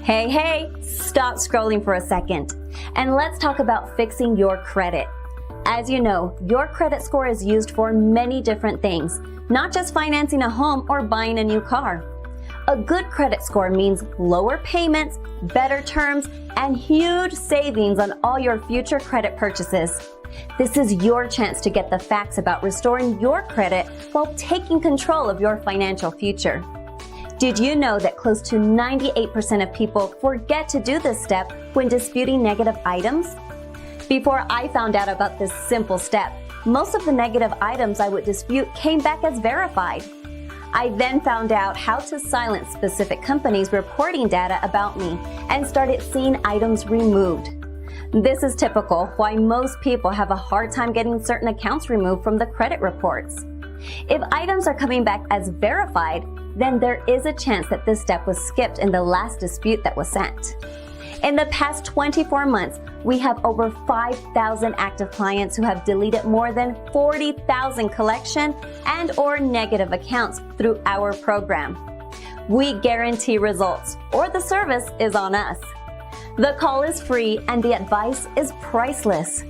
Hey, stop scrolling for a second. And let's talk about fixing your credit. As you know, your credit score is used for many different things, not just financing a home or buying a new car. A good credit score means lower payments, better terms, and huge savings on all your future credit purchases. This is your chance to get the facts about restoring your credit while taking control of your financial future. Did you know that close to 98% of people forget to do this step when disputing negative items? Before I found out about this simple step, most of the negative items I would dispute came back as verified. I then found out how to silence specific companies reporting data about me and started seeing items removed. This is typical why most people have a hard time getting certain accounts removed from the credit reports. If items are coming back as verified, then there is a chance that this step was skipped in the last dispute that was sent. In the past 24 months, we have over 5,000 active clients who have deleted more than 40,000 collection and/or negative accounts through our program. We guarantee results, or the service is on us. The call is free and the advice is priceless.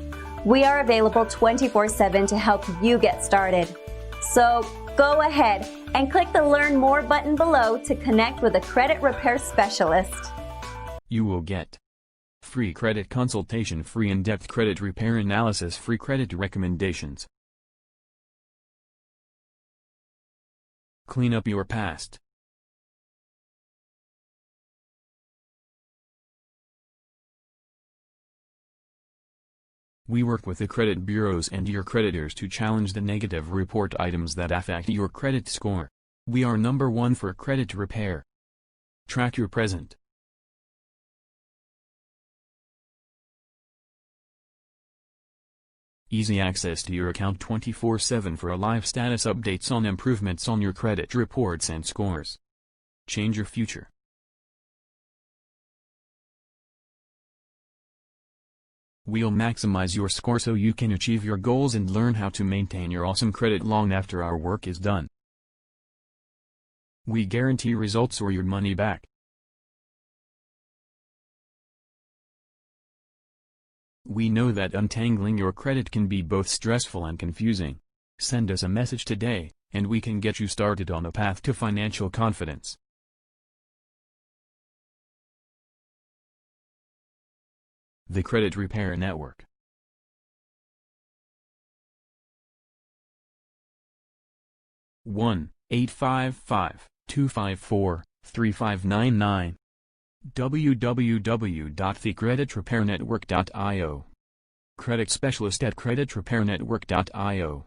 We are available 24/7 to help you get started. So go ahead and click the Learn More button below to connect with a credit repair specialist. You will get free credit consultation, free in-depth credit repair analysis, free credit recommendations. Clean up your past. We work with the credit bureaus and your creditors to challenge the negative report items that affect your credit score. We are #1 for credit repair. Track your present. Easy access to your account 24/7 for live status updates on improvements on your credit reports and scores. Change your future. We'll maximize your score so you can achieve your goals and learn how to maintain your awesome credit long after our work is done. We guarantee results or your money back. We know that untangling your credit can be both stressful and confusing. Send us a message today, and we can get you started on a path to financial confidence. The Credit Repair Network. (1-855-254-3599) www.thecreditrepairnetwork.io. Credit specialist at creditrepairnetwork.io.